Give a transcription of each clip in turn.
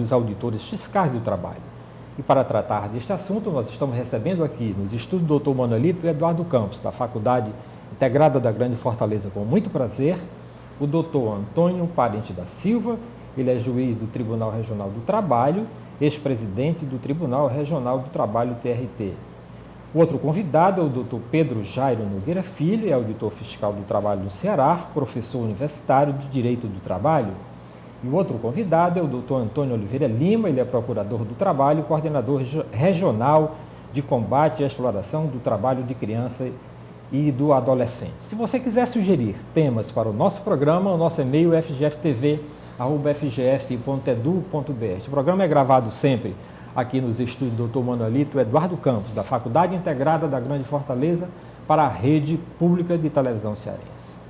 dos auditores fiscais do trabalho. E para tratar deste assunto, nós estamos recebendo aqui nos estúdios do Dr. Manuelito Eduardo Campos, da Faculdade Integrada da Grande Fortaleza, com muito prazer, o Dr. Antônio Parente da Silva, ele é juiz do Tribunal Regional do Trabalho, ex-presidente do Tribunal Regional do Trabalho, TRT. O outro convidado é o Dr. Pedro Jairo Nogueira Filho, é auditor fiscal do trabalho no Ceará, professor universitário de Direito do Trabalho. E o outro convidado é o Dr. Antônio Oliveira Lima, ele é procurador do trabalho, coordenador regional de combate à exploração do trabalho de criança e do adolescente. Se você quiser sugerir temas para o nosso programa, o nosso e-mail é fgftv@fgf.edu.br. Este programa é gravado sempre aqui nos estúdios do Dr. Manuelito Eduardo Campos, da Faculdade Integrada da Grande Fortaleza, para a Rede Pública de Televisão Cearense.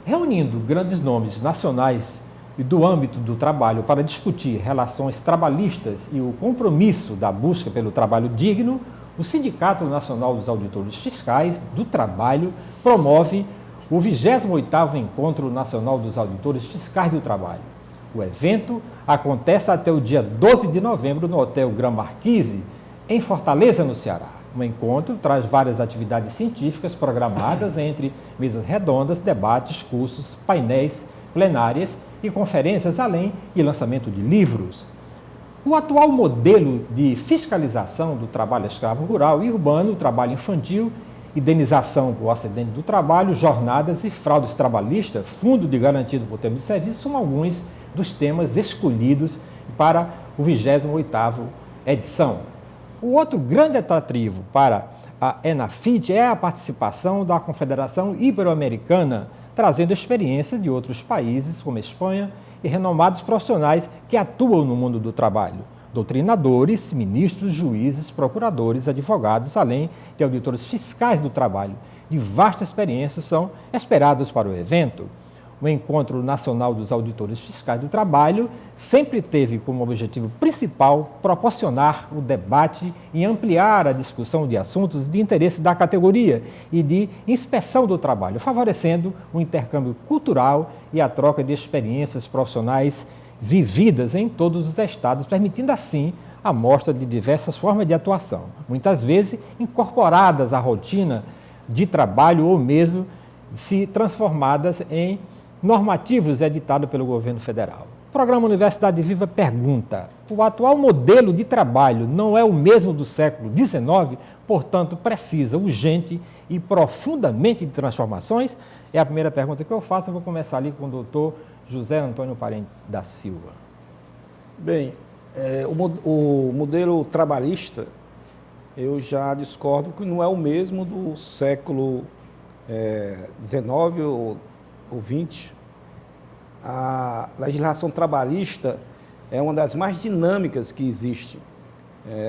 Reunindo grandes nomes nacionais e do âmbito do trabalho para discutir relações trabalhistas e o compromisso da busca pelo trabalho digno, o Sindicato Nacional dos Auditores Fiscais do Trabalho promove o 28º Encontro Nacional dos Auditores Fiscais do Trabalho. O evento acontece até o dia 12 de novembro no Hotel Gran Marquise, em Fortaleza, no Ceará. O encontro traz várias atividades científicas programadas entre mesas redondas, debates, cursos, painéis, plenárias e conferências, além de lançamento de livros. O atual modelo de fiscalização do trabalho escravo rural e urbano, trabalho infantil, indenização por acidente do trabalho, jornadas e fraudes trabalhistas, fundo de garantia por tempo de serviço, são alguns dos temas escolhidos para o 28º edição. O outro grande atrativo para a ENAFIT é a participação da Confederação Ibero-Americana, trazendo experiência de outros países, como a Espanha, e renomados profissionais que atuam no mundo do trabalho. Doutrinadores, ministros, juízes, procuradores, advogados, além de auditores fiscais do trabalho, de vasta experiência, são esperados para o evento. O Encontro Nacional dos Auditores Fiscais do Trabalho sempre teve como objetivo principal proporcionar o debate e ampliar a discussão de assuntos de interesse da categoria e de inspeção do trabalho, favorecendo o intercâmbio cultural e a troca de experiências profissionais vividas em todos os estados, permitindo assim a mostra de diversas formas de atuação, muitas vezes incorporadas à rotina de trabalho ou mesmo se transformadas em normativos editados pelo governo federal. O programa Universidade Viva pergunta: o atual modelo de trabalho não é o mesmo do século XIX, portanto precisa urgente e profundamente de transformações? É a primeira pergunta que eu faço. Eu vou começar ali com o doutor José Antônio Parente da Silva. Bem, o modelo trabalhista, eu já discordo que não é o mesmo do século XIX ou XX. A legislação trabalhista é uma das mais dinâmicas que existe.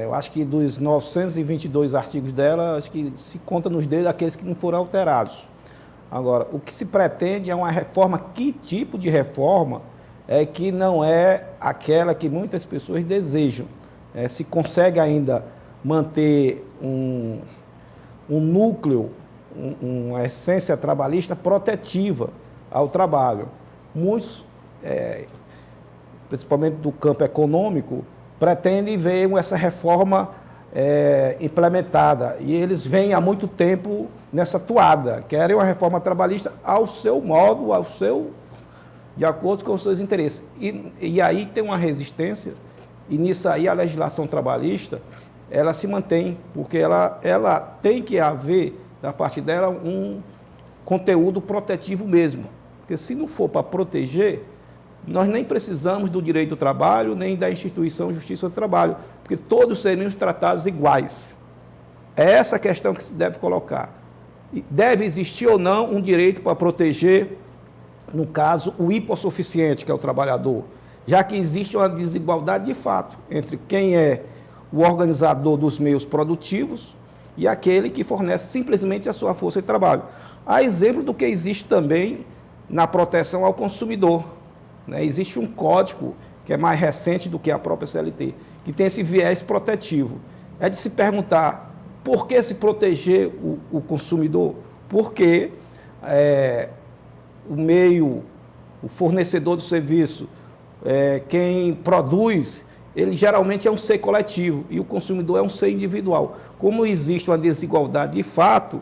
Eu acho que dos 922 artigos dela, acho que se conta nos dedos aqueles que não foram alterados. Agora, o que se pretende é uma reforma. Que tipo de reforma é que não é aquela que muitas pessoas desejam? Se consegue ainda manter um núcleo, uma essência trabalhista protetiva ao trabalho. Muitos, principalmente do campo econômico, pretendem ver essa reforma implementada. E eles vêm há muito tempo nessa toada. Querem uma reforma trabalhista ao seu modo, de acordo com os seus interesses. E aí tem uma resistência, e nisso aí a legislação trabalhista, ela se mantém, porque ela tem que haver, da parte dela, um conteúdo protetivo mesmo. Porque se não for para proteger, nós nem precisamos do direito do trabalho, nem da instituição Justiça do Trabalho, porque todos seriam tratados iguais. É essa a questão que se deve colocar. Deve existir ou não um direito para proteger, no caso, o hipossuficiente, que é o trabalhador, já que existe uma desigualdade de fato entre quem é o organizador dos meios produtivos e aquele que fornece simplesmente a sua força de trabalho. Há exemplo do que existe também na proteção ao consumidor. Existe um código que é mais recente do que a própria CLT, que tem esse viés protetivo. É de se perguntar por que se proteger o consumidor? porque o fornecedor do serviço, quem produz, ele geralmente é um ser coletivo e o consumidor é um ser individual. Como existe uma desigualdade de fato,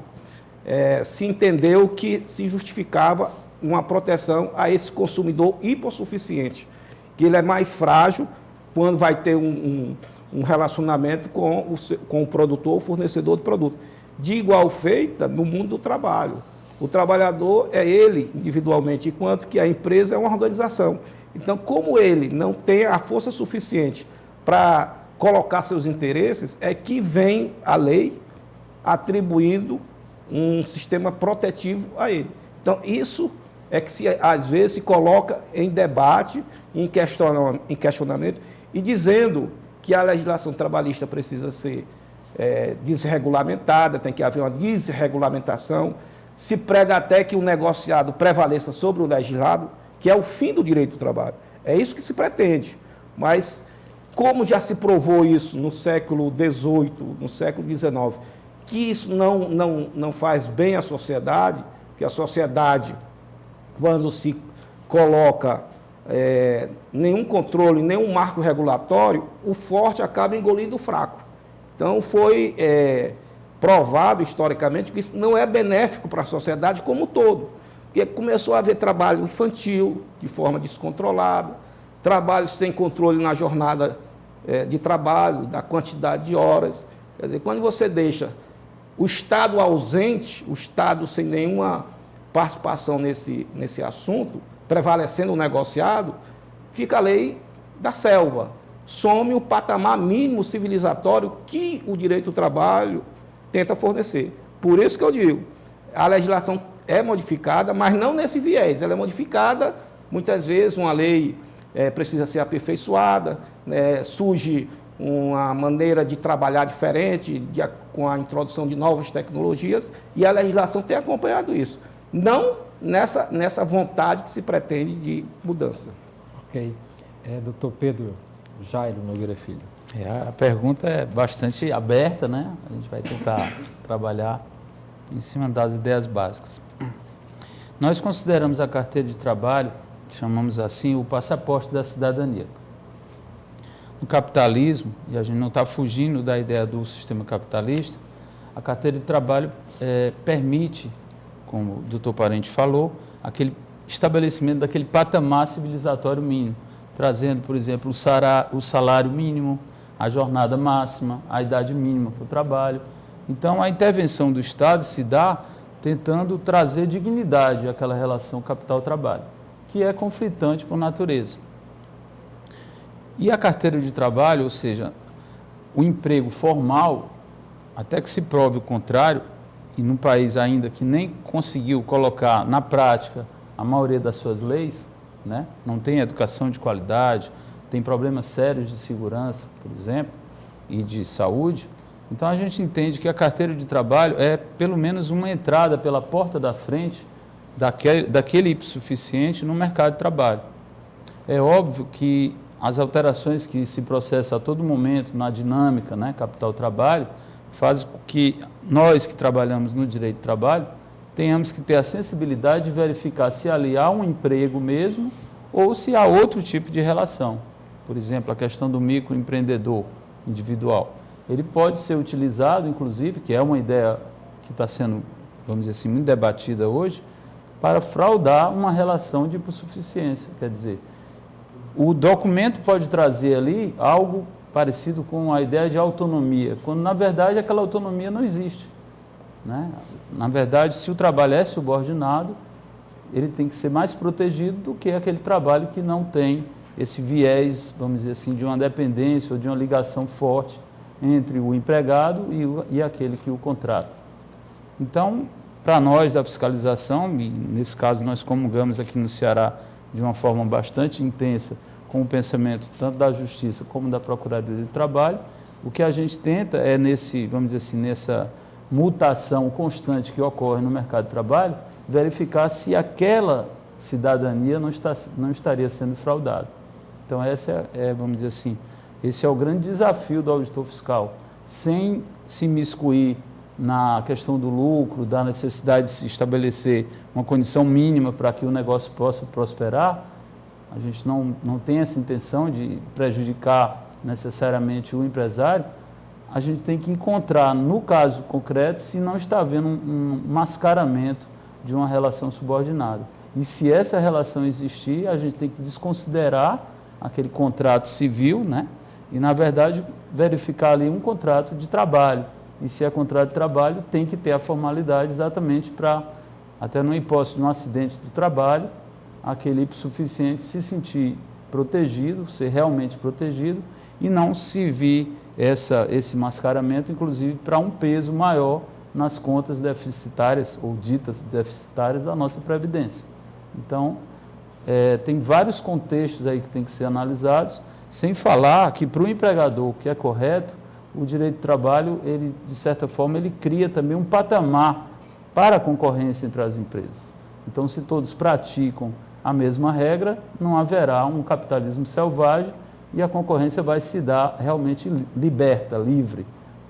se entendeu que se justificava uma proteção a esse consumidor hipossuficiente, que ele é mais frágil quando vai ter um relacionamento com o produtor ou fornecedor do produto. De igual feita no mundo do trabalho. O trabalhador é ele individualmente, enquanto que a empresa é uma organização. Então, como ele não tem a força suficiente para colocar seus interesses, é que vem a lei atribuindo um sistema protetivo a ele. Então, isso é que às vezes se coloca em debate, em questionamento, e dizendo que a legislação trabalhista precisa ser desregulamentada, tem que haver uma desregulamentação. Se prega até que o negociado prevaleça sobre o legislado, que é o fim do direito do trabalho. É isso que se pretende. Mas, como já se provou isso no século XVIII, no século XIX, que isso não faz bem à sociedade, que a sociedade, quando se coloca nenhum controle, nenhum marco regulatório, o forte acaba engolindo o fraco. Então, foi provado historicamente que isso não é benéfico para a sociedade como um todo. Porque começou a haver trabalho infantil, de forma descontrolada, trabalho sem controle na jornada de trabalho, da quantidade de horas. Quer dizer, quando você deixa o Estado ausente, o Estado sem nenhuma participação nesse assunto, prevalecendo o negociado, fica a lei da selva. Some o patamar mínimo civilizatório que o direito do trabalho tenta fornecer. Por isso que eu digo, a legislação é modificada, mas não nesse viés. Ela é modificada, muitas vezes uma lei precisa ser aperfeiçoada, surge uma maneira de trabalhar diferente, com a introdução de novas tecnologias, e a legislação tem acompanhado isso. Não nessa vontade que se pretende de mudança. Ok. Doutor Pedro Jairo Nogueira Filho. A pergunta é bastante aberta, né? A gente vai tentar trabalhar em cima das ideias básicas. Nós consideramos a carteira de trabalho, chamamos assim, o passaporte da cidadania. No capitalismo, e a gente não está fugindo da ideia do sistema capitalista, a carteira de trabalho permite, como o doutor Parente falou, aquele estabelecimento daquele patamar civilizatório mínimo, trazendo, por exemplo, o salário mínimo, a jornada máxima, a idade mínima para o trabalho. Então, a intervenção do Estado se dá tentando trazer dignidade àquela relação capital-trabalho, que é conflitante por natureza. E a carteira de trabalho, ou seja, o emprego formal, até que se prove o contrário, e num país ainda que nem conseguiu colocar na prática a maioria das suas leis, né? Não tem educação de qualidade, tem problemas sérios de segurança, por exemplo, e de saúde. Então, a gente entende que a carteira de trabalho é, pelo menos, uma entrada pela porta da frente daquele hipossuficiente no mercado de trabalho. É óbvio que as alterações que se processam a todo momento na dinâmica, né, capital-trabalho, fazem com que nós que trabalhamos no direito do trabalho tenhamos que ter a sensibilidade de verificar se ali há um emprego mesmo ou se há outro tipo de relação. Por exemplo, a questão do microempreendedor individual. Ele pode ser utilizado, inclusive, que é uma ideia que está sendo, vamos dizer assim, muito debatida hoje, para fraudar uma relação de hipossuficiência. Quer dizer, o documento pode trazer ali algo parecido com a ideia de autonomia, quando, na verdade, aquela autonomia não existe, né? Na verdade, se o trabalho é subordinado, ele tem que ser mais protegido do que aquele trabalho que não tem esse viés, vamos dizer assim, de uma dependência ou de uma ligação forte entre o empregado e aquele que o contrata. Então, para nós da fiscalização, e nesse caso nós comungamos aqui no Ceará de uma forma bastante intensa com o pensamento tanto da Justiça como da Procuradoria do Trabalho, o que a gente tenta é vamos dizer assim, nessa mutação constante que ocorre no mercado de trabalho, verificar se aquela cidadania não estaria sendo fraudada. Então, vamos dizer assim, esse é o grande desafio do auditor fiscal, sem se imiscuir na questão do lucro, da necessidade de se estabelecer uma condição mínima para que o negócio possa prosperar. A gente não tem essa intenção de prejudicar necessariamente o empresário. A gente tem que encontrar, no caso concreto, se não está havendo um mascaramento de uma relação subordinada. E se essa relação existir, a gente tem que desconsiderar aquele contrato civil, né? E, na verdade, verificar ali um contrato de trabalho. E se é contrato de trabalho, tem que ter a formalidade exatamente para, até na hipótese de um acidente do trabalho, aquele hipossuficiente se sentir protegido, ser realmente protegido, e não se vir esse mascaramento, inclusive, para um peso maior nas contas deficitárias ou ditas deficitárias da nossa Previdência. Então, tem vários contextos aí que tem que ser analisados, sem falar que para o empregador, o que é correto, o direito do trabalho, ele, de certa forma, ele cria também um patamar para a concorrência entre as empresas. Então, se todos praticam a mesma regra, não haverá um capitalismo selvagem e a concorrência vai se dar realmente liberta, livre.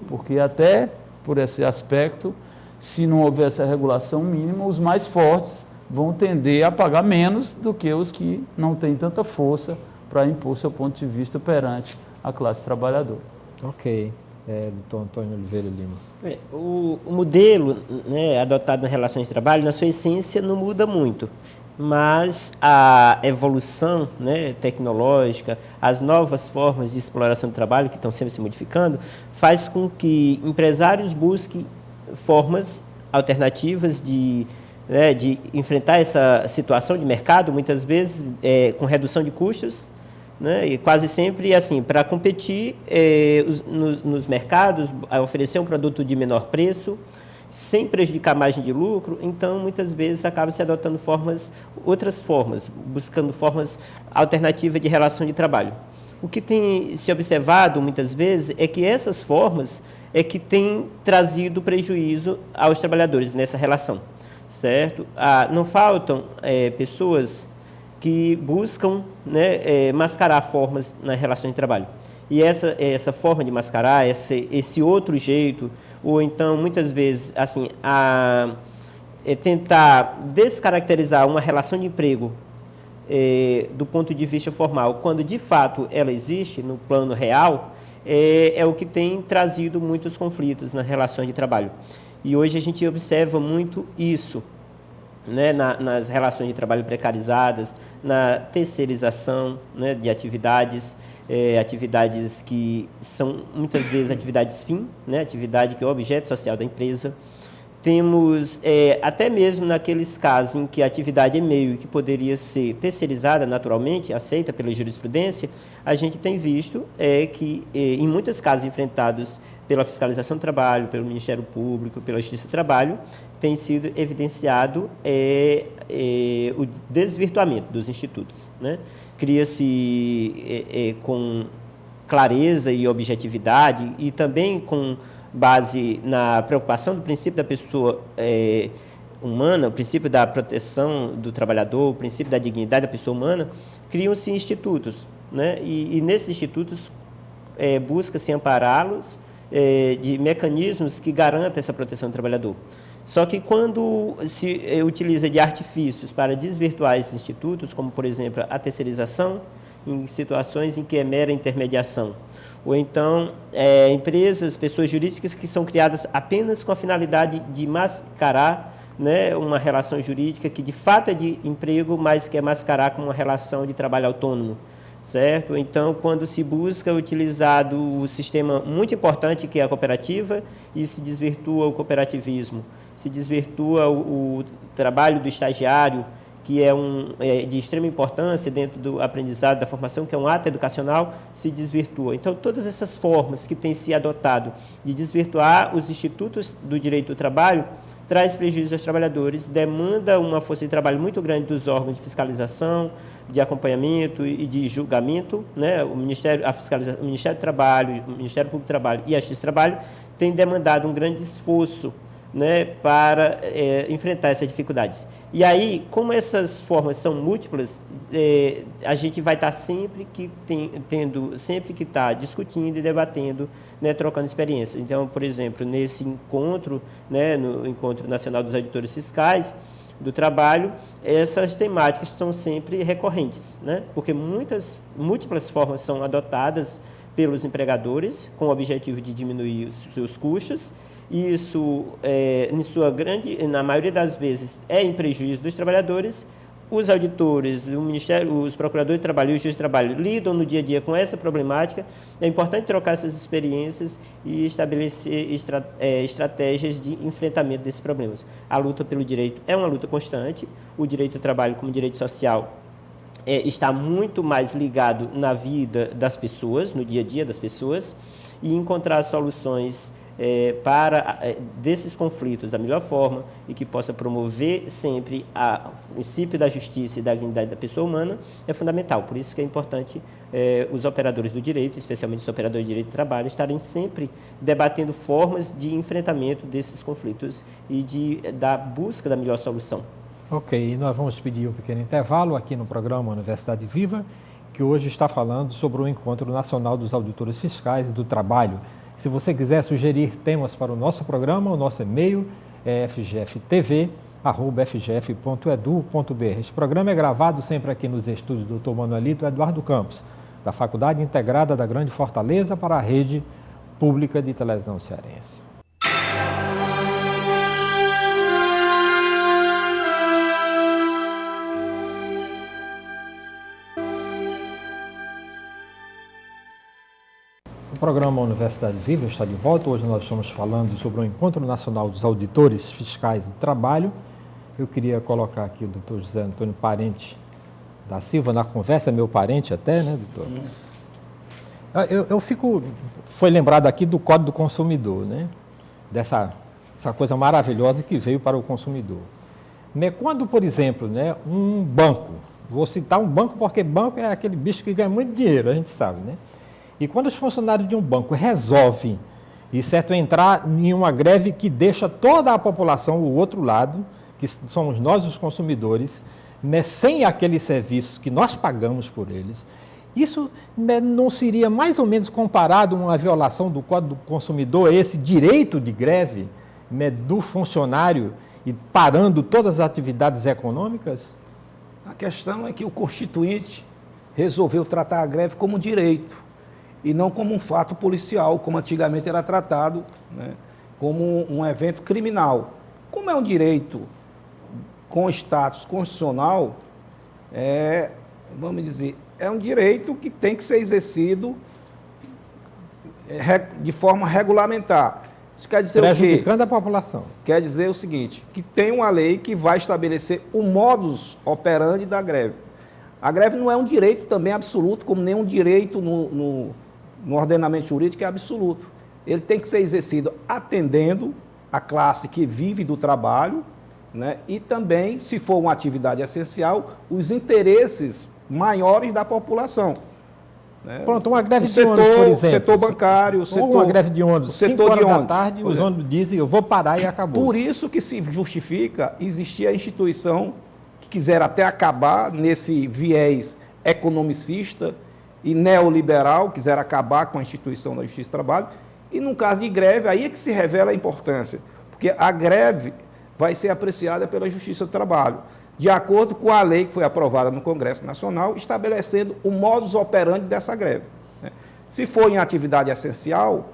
Porque até por esse aspecto, se não houver essa regulação mínima, os mais fortes vão tender a pagar menos do que os que não têm tanta força para impor seu ponto de vista perante a classe trabalhadora. Ok. Doutor Antônio Oliveira Lima. O modelo, né, adotado nas relações de trabalho, na sua essência, não muda muito. Mas a evolução, né, tecnológica, as novas formas de exploração do trabalho, que estão sempre se modificando, faz com que empresários busquem formas alternativas de enfrentar essa situação de mercado, muitas vezes com redução de custos, né, e quase sempre assim, para competir nos mercados, oferecer um produto de menor preço, sem prejudicar a margem de lucro. Então, muitas vezes, acaba se adotando outras formas, buscando formas alternativas de relação de trabalho. O que tem se observado, muitas vezes, é que essas formas é que têm trazido prejuízo aos trabalhadores nessa relação, certo? Não faltam pessoas que buscam, né, mascarar formas na relação de trabalho. E essa forma de mascarar, esse outro jeito, ou então, muitas vezes, assim, tentar descaracterizar uma relação de emprego do ponto de vista formal, quando de fato ela existe no plano real, é o que tem trazido muitos conflitos nas relações de trabalho. E hoje a gente observa muito isso, né, nas relações de trabalho precarizadas, na terceirização, né, de atividades, atividades que são muitas vezes atividades fim, né, atividade que é o objeto social da empresa. Temos até mesmo naqueles casos em que a atividade é meio que poderia ser terceirizada naturalmente, aceita pela jurisprudência, a gente tem visto que em muitos casos enfrentados pela fiscalização do trabalho, pelo Ministério Público, pela Justiça do Trabalho, tem sido evidenciado o desvirtuamento dos institutos, né? Cria-se com clareza e objetividade e também com base na preocupação do princípio da pessoa humana, o princípio da proteção do trabalhador, o princípio da dignidade da pessoa humana, criam-se institutos, né? E nesses institutos busca-se ampará-los de mecanismos que garantam essa proteção do trabalhador. Só que quando se utiliza de artifícios para desvirtuar esses institutos, como, por exemplo, a terceirização, em situações em que é mera intermediação, ou então empresas, pessoas jurídicas que são criadas apenas com a finalidade de mascarar, né, uma relação jurídica que de fato é de emprego, mas quer mascarar com uma relação de trabalho autônomo, certo? Então, quando se busca utilizado o sistema muito importante que é a cooperativa e se desvirtua o cooperativismo, se desvirtua o trabalho do estagiário, que é de extrema importância dentro do aprendizado, da formação, que é um ato educacional, se desvirtua. Então, todas essas formas que têm se adotado de desvirtuar os institutos do direito do trabalho traz prejuízo aos trabalhadores, demanda uma força de trabalho muito grande dos órgãos de fiscalização, de acompanhamento e de julgamento, né? O Ministério do Trabalho, o Ministério Público do Trabalho e a Justiça do Trabalho têm demandado um grande esforço né, para enfrentar essas dificuldades. E aí, como essas formas são múltiplas, a gente vai estar sempre que estar discutindo e debatendo, né, trocando experiências. Então, por exemplo, nesse encontro, né, no Encontro Nacional dos Auditores Fiscais do Trabalho, essas temáticas estão sempre recorrentes, né, porque múltiplas formas são adotadas pelos empregadores com o objetivo de diminuir os seus custos. Isso, na maioria das vezes, é em prejuízo dos trabalhadores. Os auditores, o Ministério, os procuradores de trabalho e os juízes de trabalho lidam no dia a dia com essa problemática. É importante trocar essas experiências e estabelecer estratégias de enfrentamento desses problemas. A luta pelo direito é uma luta constante. O direito do trabalho, como direito social, está muito mais ligado na vida das pessoas, no dia a dia das pessoas, e encontrar soluções para desses conflitos da melhor forma e que possa promover sempre o princípio da justiça e da dignidade da pessoa humana é fundamental. Por isso que é importante os operadores do direito, especialmente os operadores de direito do trabalho, estarem sempre debatendo formas de enfrentamento desses conflitos e da busca da melhor solução. Ok, nós vamos pedir um pequeno intervalo aqui no programa Universidade Viva, que hoje está falando sobre o Encontro Nacional dos Auditores Fiscais do Trabalho. Se você quiser sugerir temas para o nosso programa, o nosso e-mail é fgftv@fgf.edu.br. Este programa é gravado sempre aqui nos estúdios do Dr. Manuelito Eduardo Campos, da Faculdade Integrada da Grande Fortaleza para a Rede Pública de Televisão Cearense. O programa Universidade Viva está de volta. Hoje nós estamos falando sobre o Encontro Nacional dos Auditores Fiscais do Trabalho. Eu queria colocar aqui o doutor José Antônio Parente da Silva na conversa, meu parente até, né, doutor? Foi lembrado aqui do Código do Consumidor, né? Essa coisa maravilhosa que veio para o consumidor. Quando, por exemplo, né, um banco, vou citar um banco porque banco é aquele bicho que ganha muito dinheiro, a gente sabe, né? E quando os funcionários de um banco resolvem, entrar em uma greve que deixa toda a população, o outro lado, que somos nós os consumidores, né, sem aqueles serviços que nós pagamos por eles, isso, né, não seria mais ou menos comparado a uma violação do Código do Consumidor, esse direito de greve, né, do funcionário e parando todas as atividades econômicas? A questão é que o Constituinte resolveu tratar a greve como direito e não como um fato policial, como antigamente era tratado, né, como um evento criminal. Como é um direito com status constitucional, vamos dizer, é um direito que tem que ser exercido de forma regulamentar. Isso quer dizer prejudicando a população. Quer dizer o seguinte, que tem uma lei que vai estabelecer o modus operandi da greve. A greve não é um direito também absoluto, como nenhum direito no ordenamento jurídico é absoluto. Ele tem que ser exercido atendendo a classe que vive do trabalho, né? E também, se for uma atividade essencial, os interesses maiores da população. Né? Pronto, uma greve de ônibus, por exemplo. Setor bancário, uma greve de ônibus, 5 horas da tarde, os ônibus dizem, eu vou parar e acabou. Por isso que se justifica existir a instituição que quiser até acabar nesse viés economicista e neoliberal, quiser acabar com a instituição da Justiça do Trabalho, e no caso de greve, aí é que se revela a importância, porque a greve vai ser apreciada pela Justiça do Trabalho, de acordo com a lei que foi aprovada no Congresso Nacional, estabelecendo o modus operandi dessa greve. Se for em atividade essencial,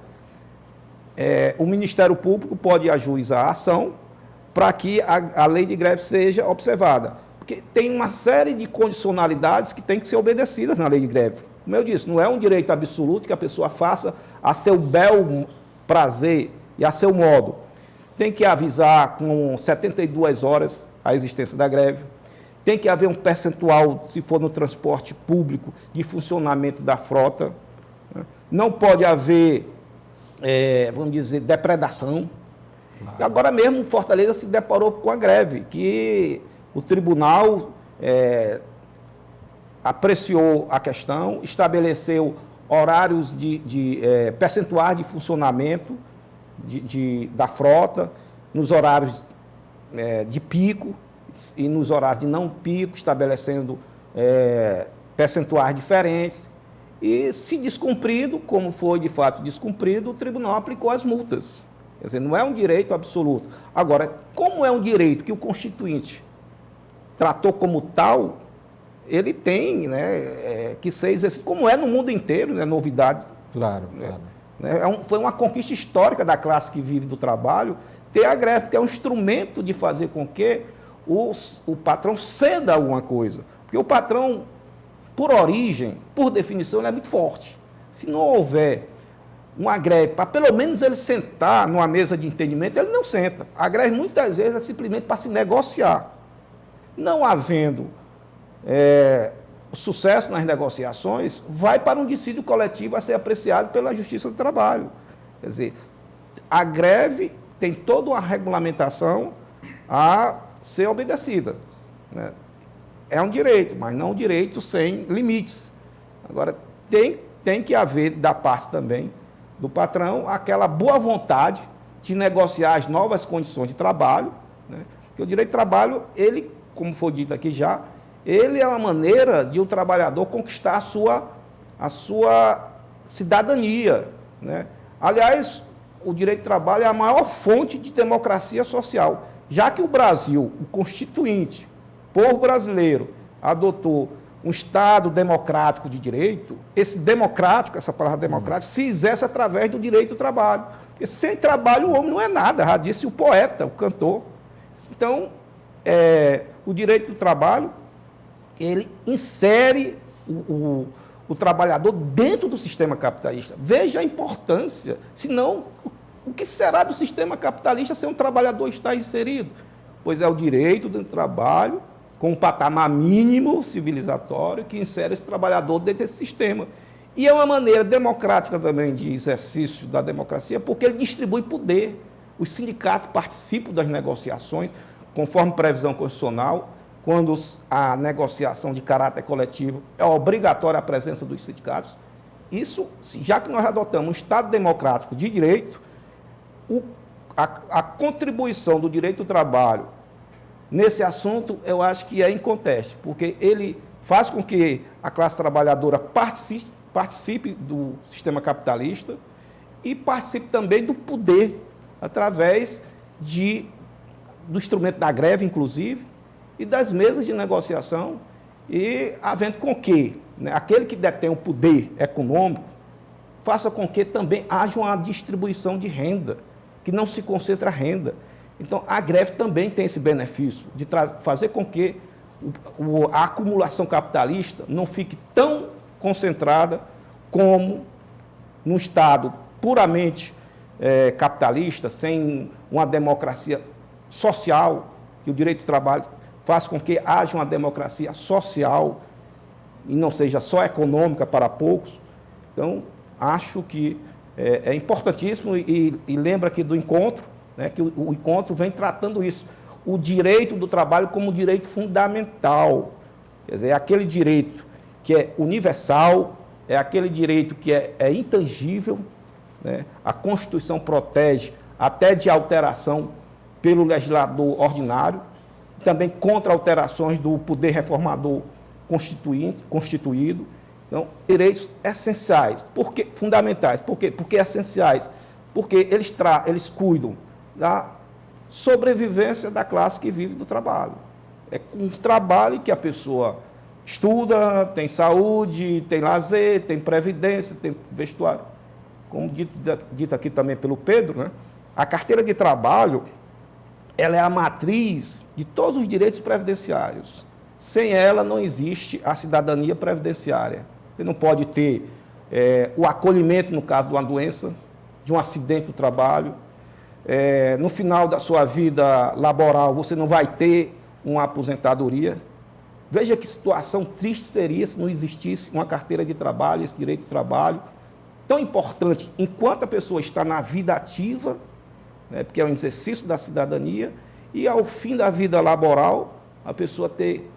o Ministério Público pode ajuizar a ação para que a lei de greve seja observada, porque tem uma série de condicionalidades que têm que ser obedecidas na lei de greve. Como eu disse, não é um direito absoluto que a pessoa faça a seu bel prazer e a seu modo. Tem que avisar com 72 horas a existência da greve. Tem que haver um percentual, se for no transporte público, de funcionamento da frota. Não pode haver, vamos dizer, depredação. Claro. Agora mesmo, Fortaleza se deparou com a greve, que o tribunal apreciou a questão, estabeleceu horários percentuais de funcionamento da frota, nos horários de pico e nos horários de não pico, estabelecendo percentuais diferentes. E, se descumprido, como foi de fato descumprido, o tribunal aplicou as multas. Quer dizer, não é um direito absoluto. Agora, como é um direito que o Constituinte tratou como tal, ele tem, né, que ser exercido, como é no mundo inteiro, né, novidade. Claro, claro. Foi uma conquista histórica da classe que vive do trabalho ter a greve, porque é um instrumento de fazer com que o patrão ceda alguma coisa. Porque o patrão, por origem, por definição, ele é muito forte. Se não houver uma greve, para pelo menos ele sentar numa mesa de entendimento, ele não senta. A greve, muitas vezes, é simplesmente para se negociar. Não havendo sucesso nas negociações, vai para um dissídio coletivo a ser apreciado pela Justiça do Trabalho. Quer dizer, a greve tem toda uma regulamentação a ser obedecida, né? É um direito, mas não um direito sem limites. Agora, tem que haver, da parte também do patrão, aquela boa vontade de negociar as novas condições de trabalho, né? Porque o direito de trabalho, ele, como foi dito aqui já, ele é uma maneira de o trabalhador conquistar a sua cidadania, né? Aliás, o direito de trabalho é a maior fonte de democracia social, já que o Brasil, o Constituinte, o povo brasileiro, adotou um Estado democrático de direito, esse democrático, essa palavra democrático, se exerce através do direito do trabalho. Porque sem trabalho o homem não é nada, já disse o poeta, o cantor. Então, o direito do trabalho, ele insere o trabalhador dentro do sistema capitalista. Veja a importância, senão, o que será do sistema capitalista se um trabalhador está inserido? Pois é o direito do trabalho, com um patamar mínimo civilizatório, que insere esse trabalhador dentro desse sistema. E é uma maneira democrática também de exercício da democracia, porque ele distribui poder. Os sindicatos participam das negociações, conforme previsão constitucional. Quando a negociação de caráter coletivo é obrigatória a presença dos sindicatos. Isso, já que nós adotamos um Estado democrático de direito, a contribuição do direito do trabalho nesse assunto, eu acho que é inconteste, porque ele faz com que a classe trabalhadora participe do sistema capitalista e participe também do poder, através do instrumento da greve, inclusive, e das mesas de negociação, e havendo com que, né, aquele que detém o poder econômico faça com que também haja uma distribuição de renda, que não se concentre a renda. Então, a greve também tem esse benefício de fazer com que a acumulação capitalista não fique tão concentrada como num Estado puramente capitalista, sem uma democracia social, que o direito do trabalho faz com que haja uma democracia social e não seja só econômica para poucos. Então, acho que é importantíssimo e lembra aqui do encontro, né, que o encontro vem tratando isso, o direito do trabalho como um direito fundamental. Quer dizer, é aquele direito que é universal, é aquele direito que é intangível, né? A Constituição protege até de alteração pelo legislador ordinário, também contra alterações do poder reformador constituído. Então, direitos essenciais, fundamentais. Por quê? Porque essenciais, porque eles cuidam da sobrevivência da classe que vive do trabalho. É com o trabalho que a pessoa estuda, tem saúde, tem lazer, tem previdência, tem vestuário. Como dito aqui também pelo Pedro, né? A carteira de trabalho, ela é a matriz de todos os direitos previdenciários. Sem ela não existe a cidadania previdenciária. Você não pode ter o acolhimento no caso de uma doença, de um acidente do trabalho. No final da sua vida laboral, você não vai ter uma aposentadoria. Veja que situação triste seria se não existisse uma carteira de trabalho, esse direito de trabalho, tão importante enquanto a pessoa está na vida ativa, né, porque é um exercício da cidadania, e ao fim da vida laboral, a pessoa ter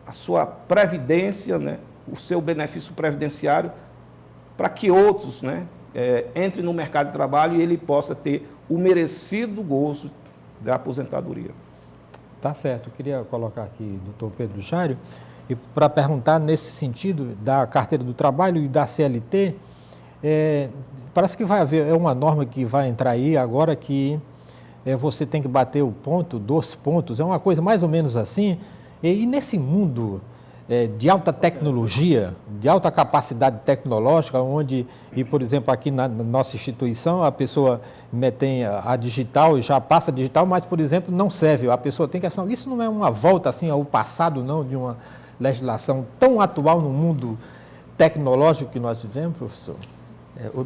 a sua previdência, né, o seu benefício previdenciário, para que outros, né, entrem no mercado de trabalho e ele possa ter o merecido gozo da aposentadoria. Tá certo. Eu queria colocar aqui o doutor Pedro Jário, e para perguntar nesse sentido da carteira do trabalho e da CLT, parece que vai haver, uma norma que vai entrar aí agora que você tem que bater o ponto, 2 pontos, é uma coisa mais ou menos assim. E nesse mundo de alta tecnologia, de alta capacidade tecnológica, onde, por exemplo, aqui na nossa instituição, a pessoa tem a digital e já passa a digital, mas, por exemplo, não serve. A pessoa tem que assinar. Isso não é uma volta assim ao passado, não, de uma legislação tão atual no mundo tecnológico que nós vivemos, professor?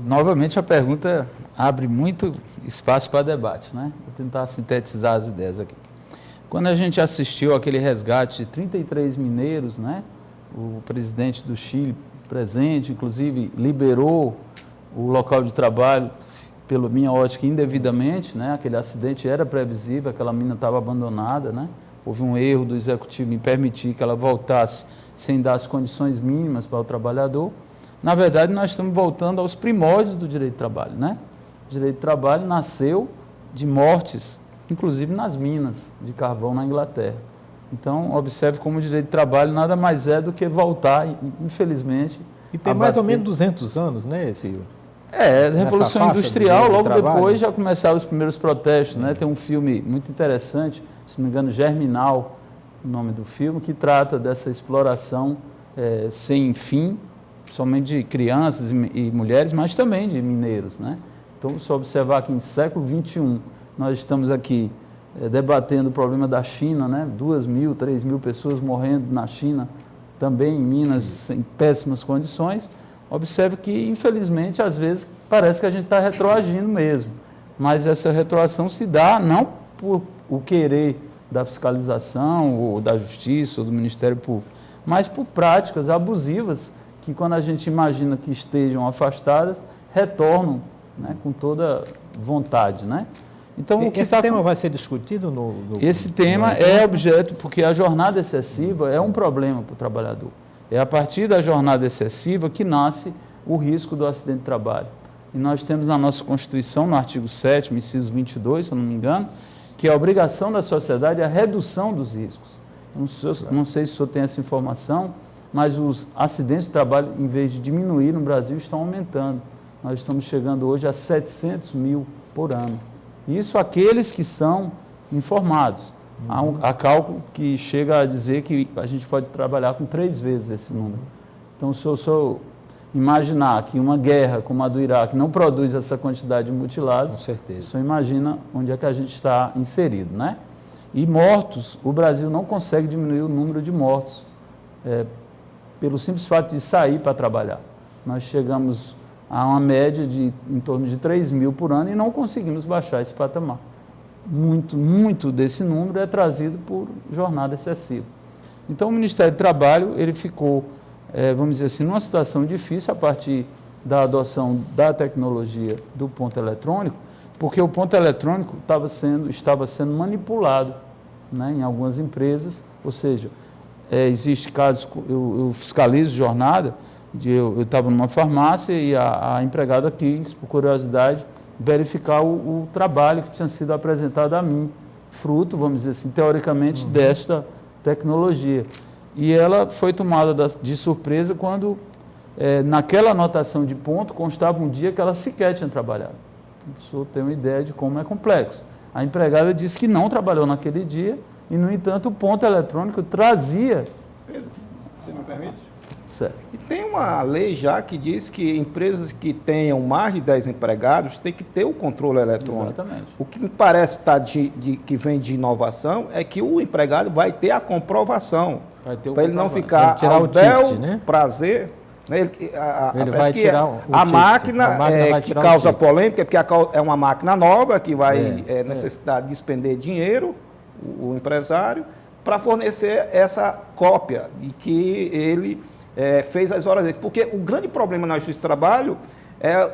Novamente, a pergunta abre muito espaço para debate, né? Vou tentar sintetizar as ideias aqui. Quando a gente assistiu aquele resgate de 33 mineiros, né? O presidente do Chile presente, inclusive, liberou o local de trabalho, pela minha ótica, indevidamente, né? Aquele acidente era previsível, aquela mina estava abandonada, né? Houve um erro do executivo em permitir que ela voltasse sem dar as condições mínimas para o trabalhador. Na verdade, nós estamos voltando aos primórdios do direito de trabalho, né? O direito de trabalho nasceu de mortes, inclusive nas minas de carvão na Inglaterra. Então, observe como o direito de trabalho nada mais é do que voltar, infelizmente... E tem mais ou menos 200 anos, né, esse... Revolução Industrial, logo depois já começaram os primeiros protestos, né? Tem um filme muito interessante, se não me engano, Germinal, o nome do filme, que trata dessa exploração sem fim, somente de crianças e mulheres, mas também de mineiros, né? Então, se observar que em século XXI, nós estamos aqui debatendo o problema da China, né? 2.000, 3.000 pessoas morrendo na China, também em Minas, em péssimas condições. Observe que, infelizmente, às vezes, parece que a gente está retroagindo mesmo. Mas essa retroação se dá não por o querer da fiscalização, ou da justiça, ou do Ministério Público, mas por práticas abusivas que, quando a gente imagina que estejam afastadas, retornam, né, com toda vontade, né? Então, esse tema vai ser discutido Esse tema é objeto, porque a jornada excessiva é um problema para o trabalhador. É a partir da jornada excessiva que nasce o risco do acidente de trabalho. E nós temos na nossa Constituição, no artigo 7º, inciso 22, se eu não me engano, que a obrigação da sociedade é a redução dos riscos. Não sei se o senhor tem essa informação, mas os acidentes de trabalho, em vez de diminuir no Brasil, estão aumentando. Nós estamos chegando hoje a 700 mil por ano. Isso aqueles que são informados. Há cálculo que chega a dizer que a gente pode trabalhar com 3 vezes esse número. Então, se o senhor imaginar que uma guerra como a do Iraque não produz essa quantidade de mutilados, com certeza, o senhor imagina onde é que a gente está inserido, né? E mortos, o Brasil não consegue diminuir o número de mortos pelo simples fato de sair para trabalhar. Nós chegamos a uma média de em torno de 3.000 por ano e não conseguimos baixar esse patamar. Muito desse número é trazido por jornada excessiva. Então, o Ministério do Trabalho, ele ficou, vamos dizer assim, numa situação difícil a partir da adoção da tecnologia do ponto eletrônico, porque o ponto eletrônico estava sendo manipulado, né, em algumas empresas, ou seja, existe casos, eu fiscalizo jornada, eu estava numa farmácia e a empregada quis, por curiosidade, verificar o trabalho que tinha sido apresentado a mim, fruto, vamos dizer assim, teoricamente, desta tecnologia. E ela foi tomada de surpresa quando, naquela anotação de ponto, constava um dia que ela sequer tinha trabalhado. O senhor tem uma ideia de como é complexo. A empregada disse que não trabalhou naquele dia e, no entanto, o ponto eletrônico trazia... Pedro, você me permite? Certo. E tem uma lei já que diz que empresas que tenham mais de 10 empregados têm que ter o controle eletrônico. Exatamente. O que me parece que vem de inovação é que o empregado vai ter a comprovação. Para ele não ficar ao bel prazer. Né? Ele vai tirar o a ticket. máquina vai que causa polêmica, porque é uma máquina nova que vai necessitar de despender dinheiro, o empresário, para fornecer essa cópia de que ele fez as horas extras. Porque o grande problema na justiça do trabalho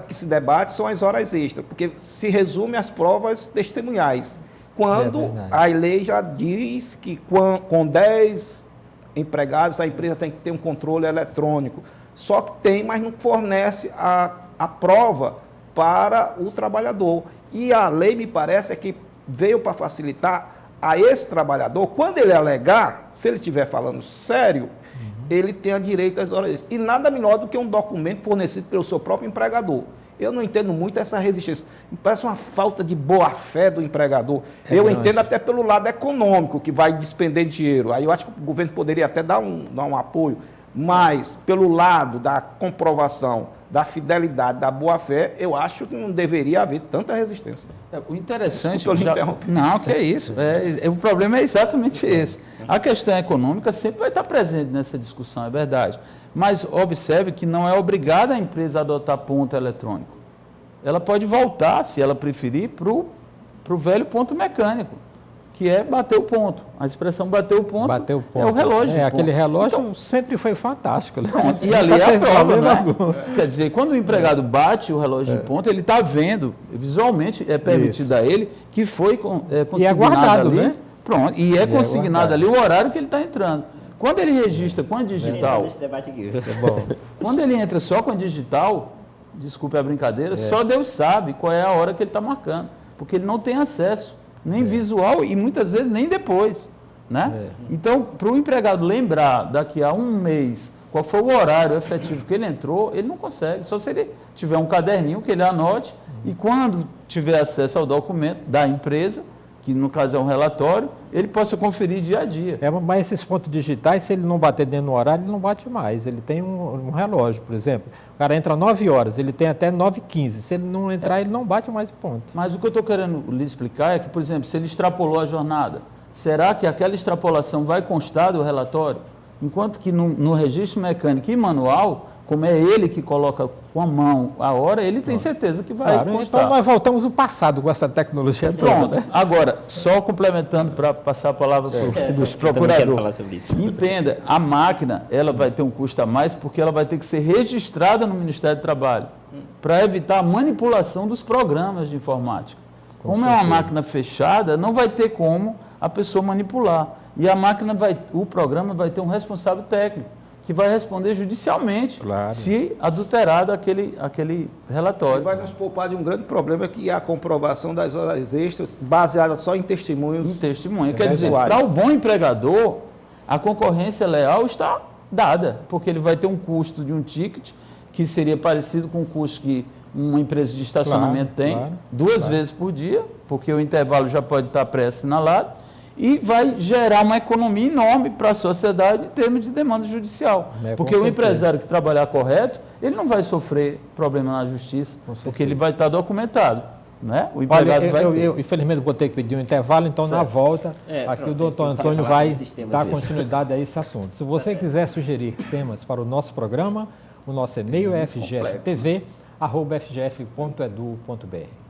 que se debate são as horas extras, porque se resume às provas testemunhais. Quando a lei já diz que com 10 empregados a empresa tem que ter um controle eletrônico. Só que tem, mas não fornece a prova para o trabalhador. E a lei, me parece, é que veio para facilitar a esse trabalhador, quando ele alegar, se ele estiver falando sério, ele tem direito às horas extras. E nada menor do que um documento fornecido pelo seu próprio empregador. Eu não entendo muito essa resistência. Me parece uma falta de boa-fé do empregador. Eu entendo até pelo lado econômico, que vai despender dinheiro. Aí eu acho que o governo poderia até dar um apoio. Mas, pelo lado da comprovação, da fidelidade, da boa-fé, eu acho que não deveria haver tanta resistência. O interessante... Desculpa, Não, que é isso. O problema é exatamente esse. A questão econômica sempre vai estar presente nessa discussão, é verdade. Mas observe que não é obrigada a empresa a adotar ponto eletrônico. Ela pode voltar, se ela preferir, para o velho ponto mecânico, que é bater o ponto. A expressão bater o ponto, é o relógio. Aquele relógio então, sempre foi fantástico. Né? E ali é a prova, né? Quer dizer, quando o empregado bate o relógio de ponto, ele está vendo, visualmente é permitido a ele, que foi consignado e é guardado, ali. Né? Pronto, e é consignado ali o horário que ele está entrando. Quando ele registra com a digital, quando ele entra só com a digital, desculpe a brincadeira, só Deus sabe qual é a hora que ele está marcando, porque ele não tem acesso, nem visual e muitas vezes nem depois. Né? Então, para o empregado lembrar daqui a um mês qual foi o horário efetivo que ele entrou, ele não consegue, só se ele tiver um caderninho que ele anote e quando tiver acesso ao documento da empresa, que no caso é um relatório, ele possa conferir dia a dia. Mas esses pontos digitais, se ele não bater dentro do horário, ele não bate mais. Ele tem um relógio, por exemplo. O cara entra 9 horas, ele tem até 9h15. Se ele não entrar, ele não bate mais o ponto. Mas o que eu estou querendo lhe explicar é que, por exemplo, se ele extrapolou a jornada, será que aquela extrapolação vai constar do relatório? Enquanto que no registro mecânico e manual, como é ele que coloca com a mão a hora, ele tem certeza que vai constar. Então nós voltamos ao passado com essa tecnologia. Pronto. Toda, né? Agora, só complementando para passar a palavra para os procuradores. Entenda, a máquina ela vai ter um custo a mais porque ela vai ter que ser registrada no Ministério do Trabalho para evitar a manipulação dos programas de informática. Como é uma máquina fechada, não vai ter como a pessoa manipular. E o programa vai ter um responsável técnico que vai responder judicialmente se adulterado aquele relatório. E vai nos poupar de um grande problema que é a comprovação das horas extras baseada só em testemunhos. Quer dizer, para o bom empregador, a concorrência leal está dada, porque ele vai ter um custo de um ticket que seria parecido com o custo que uma empresa de estacionamento tem, duas vezes por dia, porque o intervalo já pode estar pré-assinalado, e vai gerar uma economia enorme para a sociedade em termos de demanda judicial. Porque o empresário que trabalhar correto, ele não vai sofrer problema na justiça, porque ele vai estar documentado. Né? O empregado eu infelizmente vou ter que pedir um intervalo, então na volta, aqui o doutor Antônio vai dar continuidade a esse assunto. Se você quiser sugerir temas para o nosso programa, o nosso e-mail é fgftv@fgf.edu.br.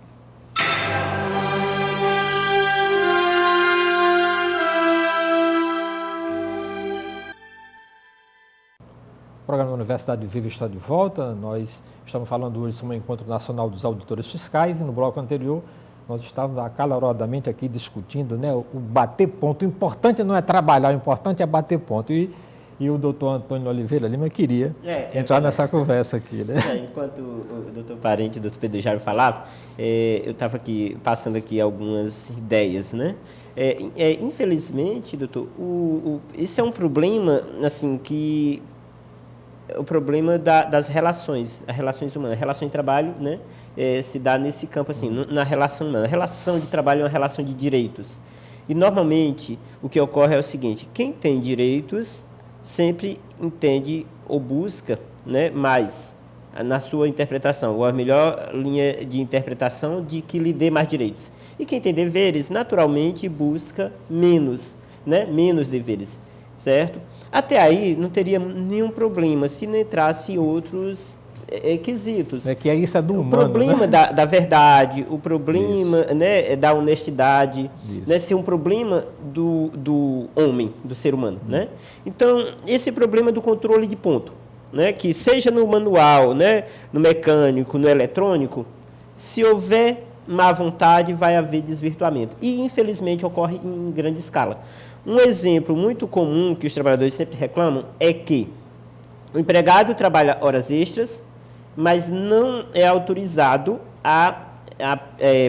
O programa da Universidade Viva está de volta. Nós estamos falando hoje sobre o Encontro Nacional dos Auditores Fiscais e no bloco anterior nós estávamos acaloradamente aqui discutindo, né, o bater ponto. O importante não é trabalhar, o importante é bater ponto. E o doutor Antônio Oliveira Lima queria entrar nessa conversa aqui. Né? Enquanto o doutor Parente, o doutor Pedro Jairo falava, eu estava aqui passando aqui algumas ideias, né? Infelizmente, doutor, esse é um problema, assim, que o problema das relações, as relações humanas, a relação de trabalho, né, se dá nesse campo, assim, na relação humana. A relação de trabalho é uma relação de direitos. E, normalmente, o que ocorre é o seguinte, quem tem direitos sempre entende ou busca, né, mais na sua interpretação, ou a melhor linha de interpretação de que lhe dê mais direitos. E quem tem deveres, naturalmente, busca menos, né, menos deveres, certo? Até aí não teria nenhum problema se não entrasse outros quesitos. Que isso é do humano. O problema, né? da verdade, o problema, né, da honestidade, né, ser um problema do homem, do ser humano. Né? Então, esse problema do controle de ponto, né, que seja no manual, né, no mecânico, no eletrônico, se houver má vontade, vai haver desvirtuamento. E, infelizmente, ocorre em grande escala. Um exemplo muito comum que os trabalhadores sempre reclamam é que o empregado trabalha horas extras, mas não é autorizado a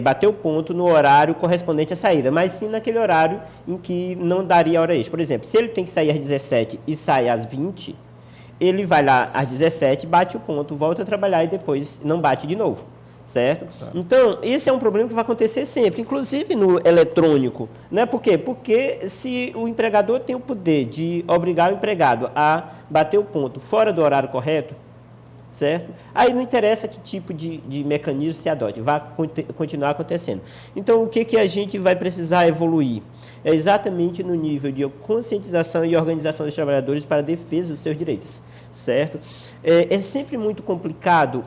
bater o ponto no horário correspondente à saída, mas sim naquele horário em que não daria hora extra. Por exemplo, se ele tem que sair às 17 e sai às 20, ele vai lá às 17, bate o ponto, volta a trabalhar e depois não bate de novo, certo? Tá. Então, esse é um problema que vai acontecer sempre, inclusive no eletrônico, né? Por quê? Porque se o empregador tem o poder de obrigar o empregado a bater o ponto fora do horário correto, certo? Aí não interessa que tipo de mecanismo se adote, vai continuar acontecendo. Então, o que a gente vai precisar evoluir? É exatamente no nível de conscientização e organização dos trabalhadores para a defesa dos seus direitos, certo? É sempre muito complicado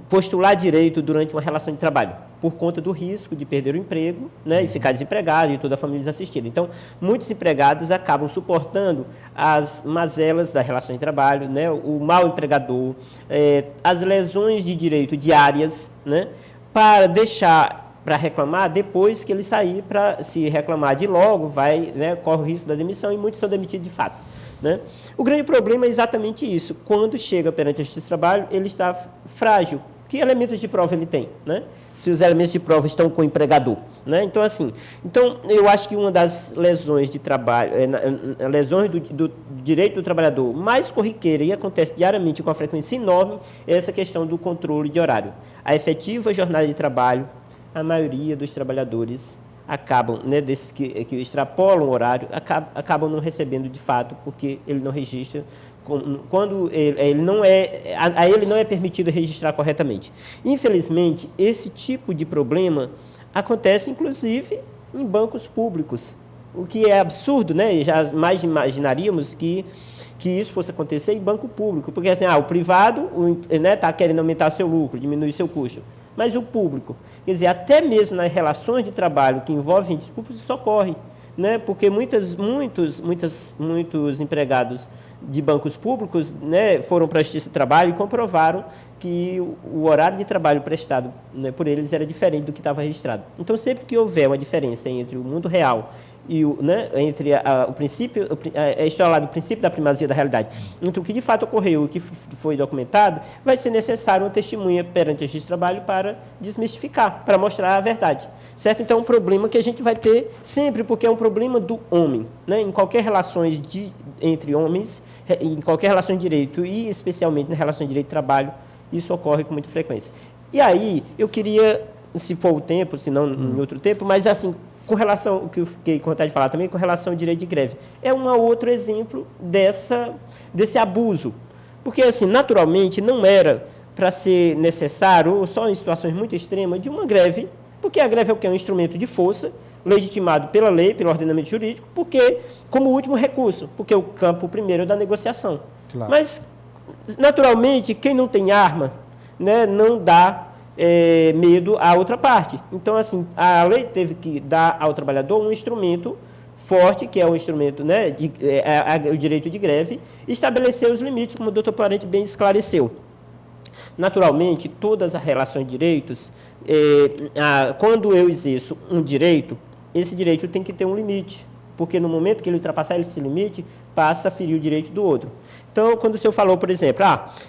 postular direito durante uma relação de trabalho, por conta do risco de perder o emprego, né, e ficar desempregado e toda a família desassistida. Então, muitos empregados acabam suportando as mazelas da relação de trabalho, né, o mau empregador, as lesões de direito diárias, né, para reclamar depois que ele sair. Para se reclamar de logo, corre o risco da demissão e muitos são demitidos de fato, né? O grande problema é exatamente isso. Quando chega perante a Justiça do Trabalho, ele está frágil. Que elementos de prova ele tem, né? Se os elementos de prova estão com o empregador, né? Então, eu acho que uma das lesões de trabalho, lesões do direito do trabalhador mais corriqueira e acontece diariamente com uma frequência enorme, é essa questão do controle de horário. A efetiva jornada de trabalho, a maioria dos trabalhadores acabam, né, desses que extrapolam o horário, acabam não recebendo de fato, porque ele não registra, quando ele não é permitido registrar corretamente. Infelizmente, esse tipo de problema acontece, inclusive, em bancos públicos, o que é absurdo, né? Já mais imaginaríamos que isso fosse acontecer em banco público, porque assim, o privado está querendo aumentar seu lucro, diminuir seu custo, mas o público, quer dizer, até mesmo nas relações de trabalho que envolvem entes públicos, isso ocorre, né? Porque muitos empregados de bancos públicos, né, foram para a Justiça do Trabalho e comprovaram que o horário de trabalho prestado, né, por eles era diferente do que estava registrado. Então, sempre que houver uma diferença entre o mundo real e entre o princípio, o princípio da primazia da realidade, entre o que de fato ocorreu e o que foi documentado, vai ser necessário uma testemunha perante a Justiça do Trabalho para desmistificar, para mostrar a verdade, certo? Então, é um problema que a gente vai ter sempre, porque é um problema do homem, né? Em qualquer relações entre homens, em qualquer relação de direito e especialmente na relação de direito de trabalho, isso ocorre com muita frequência. E aí, eu queria, se for o tempo, se não em outro tempo, mas assim, com relação, o que eu fiquei com vontade de falar também, com relação ao direito de greve, é um outro exemplo desse abuso. Porque, assim, naturalmente, não era para ser necessário, ou só em situações muito extremas, de uma greve, porque a greve é o que? É um instrumento de força, legitimado pela lei, pelo ordenamento jurídico, porque, como último recurso, porque o campo primeiro é da negociação. Claro. Mas, naturalmente, quem não tem arma, né, não dá medo à outra parte. Então, assim, a lei teve que dar ao trabalhador um instrumento forte, que é o instrumento, né, o direito de greve, e estabelecer os limites, como o doutor Parente bem esclareceu. Naturalmente, todas as relações de direitos, quando eu exerço um direito, esse direito tem que ter um limite, porque no momento que ele ultrapassar esse limite, passa a ferir o direito do outro. Então, quando o senhor falou, por exemplo,